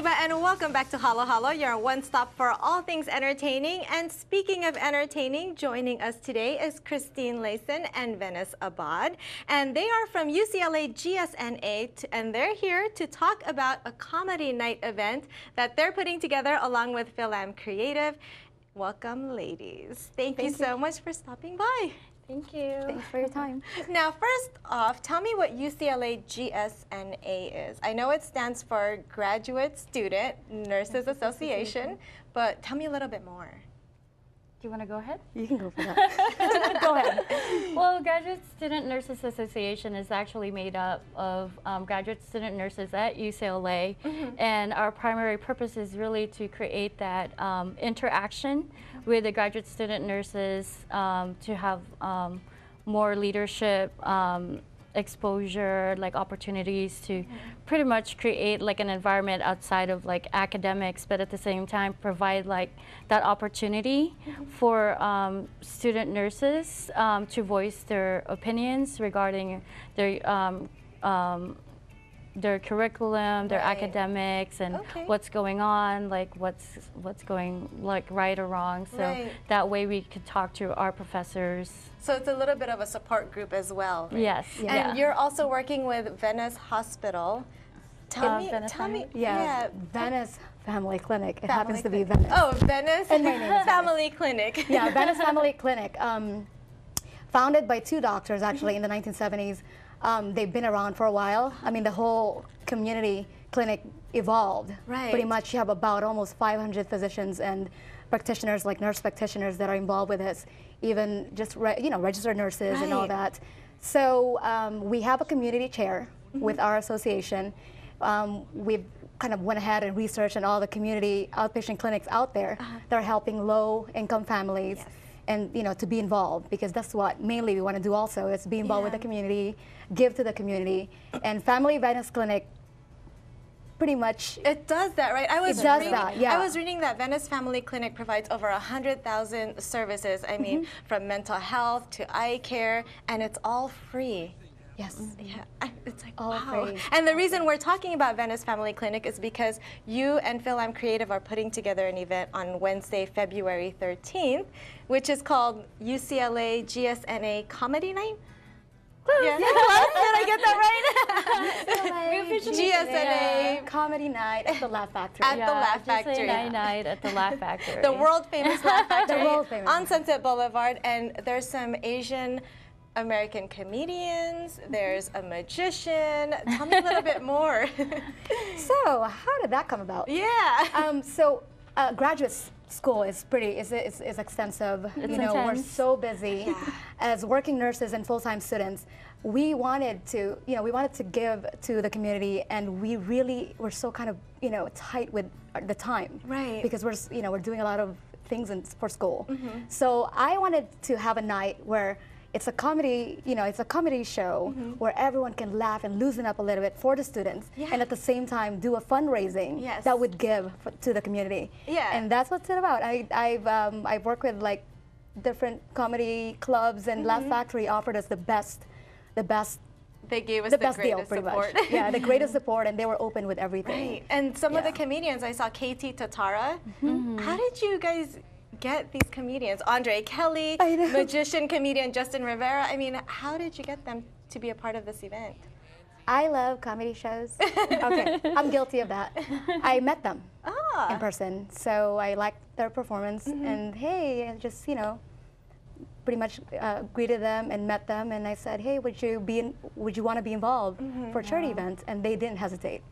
Iniba, and welcome back to Halo Halo, your one stop for all things entertaining. And speaking of entertaining, joining us today is Christine Leyson and Venice Abad. And they are from UCLA GSNA, and they're here to talk about a comedy night event that they're putting together along with FilAm Creative. Welcome, ladies. Thank you so much for stopping by. Thank you. Thanks for your time. Now, first off, tell me what UCLA GSNA is. I know it stands for Graduate Student Nurses Association, but tell me a little bit more. Do you want to go ahead? You can go for that. Go ahead. Well, Graduate Student Nurses Association is actually made up of graduate student nurses at UCLA, and our primary purpose is really to create that interaction with the graduate student nurses to have more leadership exposure, like opportunities to pretty much create like an environment outside of like academics, but at the same time provide like that opportunity for student nurses to voice their opinions regarding their curriculum, their academics, and what's going on, like what's going like right or wrong. So that way we could talk to our professors. So it's a little bit of a support group as well, right? Yes. Yeah. And you're also working with Venice Hospital. Tell me. Yeah, Venice Family Clinic. It happens to be Venice. Oh, Venice And my name is Family Clinic. Yeah, Venice Family Clinic. Founded by two doctors actually in the 1970s. They've been around for a while. I mean, the whole community clinic evolved. Right. Pretty much, you have about almost 500 physicians and practitioners, like nurse practitioners, that are involved with this. Even just registered nurses and all that. So we have a community chair with our association. We've kind of went ahead and researched on all the community outpatient clinics out there that are helping low-income families. And to be involved, because that's what mainly we want to do also, is be involved with the community, give to the community. And Family Venice Clinic pretty much it does that, right? I was reading that Venice Family Clinic provides over 100,000 services. I mean, from mental health to eye care, and it's all free. Yes. Yeah, it's like, all wow. free. And the reason we're talking about Venice Family Clinic is because you and FilAm Creative are putting together an event on Wednesday, February 13th, which is called UCLA GSNA Comedy Night. Yeah. Did I get that right? GSNA Comedy Night at the Laugh Factory. At the Laugh Factory. Night at the Laugh Factory. The world famous Laugh Factory The world famous. on Sunset Boulevard, and there's some Asian American comedians, there's a magician. Tell me a little bit more. So how did that come about? Yeah. Graduate school is extensive. It's we're intense. so busy as working nurses and full-time students. We wanted to, give to the community, and we really were so kind of, tight with the time. Right. Because we're doing a lot of things for school. So I wanted to have a night where it's a comedy, it's a comedy show where everyone can laugh and loosen up a little bit for the students, and at the same time do a fundraising that would give to the community. Yeah. And that's what it's about. I've worked with like different comedy clubs, and Laugh Factory offered us the best. They gave us the the best deal, greatest pretty support. much. Yeah, the greatest support, and they were open with everything. Right. And some of the comedians, I saw Tatara. How did you guys get these comedians? Andre, Kelley, magician, comedian Justin Rivera. I mean, how did you get them to be a part of this event? I love comedy shows. Okay, I'm guilty of that. I met them in person, so I liked their performance, and hey, and just pretty much greeted them and met them, and I said, hey, would you want to be involved for a charity event? And they didn't hesitate.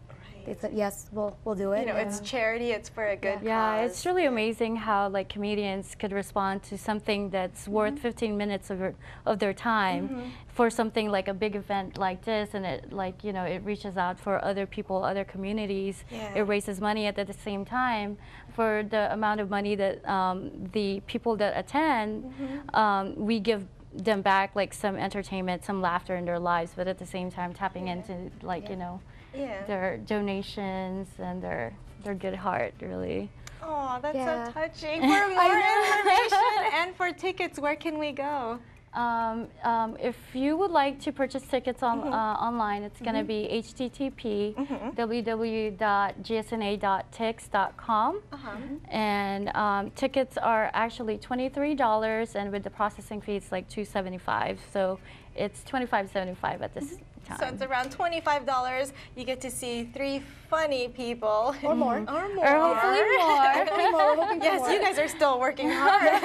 They said, yes, we'll do it. It's charity, it's for a good cause. Yeah, it's really amazing how like comedians could respond to something that's worth 15 minutes of their time for something like a big event like this, and it it reaches out for other people, other communities. It raises money at the same time for the amount of money that the people that attend, we give them back like some entertainment, some laughter in their lives, but at the same time tapping into like their donations and their good heart, really. Oh, that's so touching. For more information and for tickets, where can we go? If you would like to purchase tickets online, it's going to be http www.gsna.tix.com. And tickets are actually $23, and with the processing fee, it's like $275. So it's $25.75 at this time. So it's around $25. You get to see 3 funny people. Or more. Or more. Or hopefully more. Hopefully more, hoping for Yes, more. you guys are still working hard.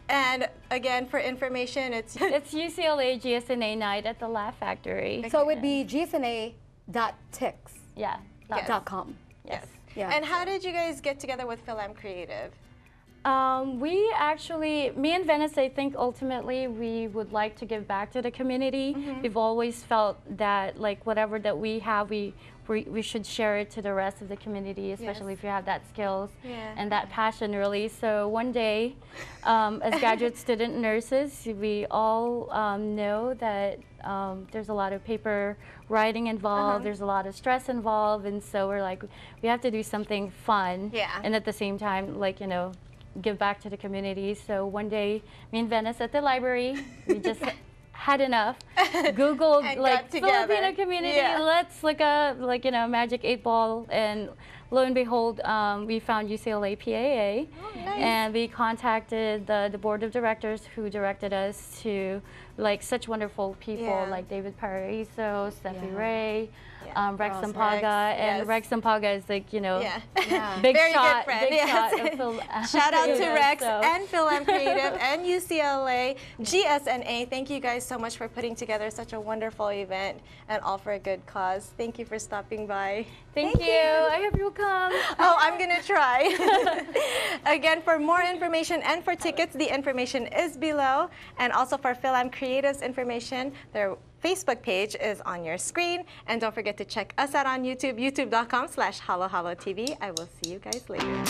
And again, for information, it's It's UCLA GSNA night at the Laugh Factory. So it would be gsna.tix.com. Yeah. yes. Yeah. And how did you guys get together with FilAm Creative? We actually, me and Venice, I think ultimately we would like to give back to the community. We've always felt that like whatever that we have, we should share it to the rest of the community, especially if you have that skills and that passion really. So one day, as graduate student nurses, we all know that there's a lot of paper writing involved, there's a lot of stress involved, and so we're like, we have to do something fun and at the same time, like, you know, give back to the community. So one day, me and Venice at the library, we just had enough. Googled like Filipino community. Let's look up like, you know, Magic 8 Ball, and lo and behold, we found UCLA PAA, and we contacted the board of directors who directed us to like such wonderful people like David Paraiso, Steffi Ray, Rex Sampaga, and Rex Sampaga is like, you know, big very shot, good friend. big shot of Shout out to Rex so. and FilAm Creative and UCLA GSNA. Thank you guys so much for putting together such a wonderful event, and all for a good cause. Thank you for stopping by. Thank you. I hope you'll come. Oh, I'm gonna try. Again, for more information and for tickets, the information is below. And also for FilAm Creative's information, their Facebook page is on your screen. And don't forget to check us out on YouTube, youtube.com/HaloHaloTV. I will see you guys later.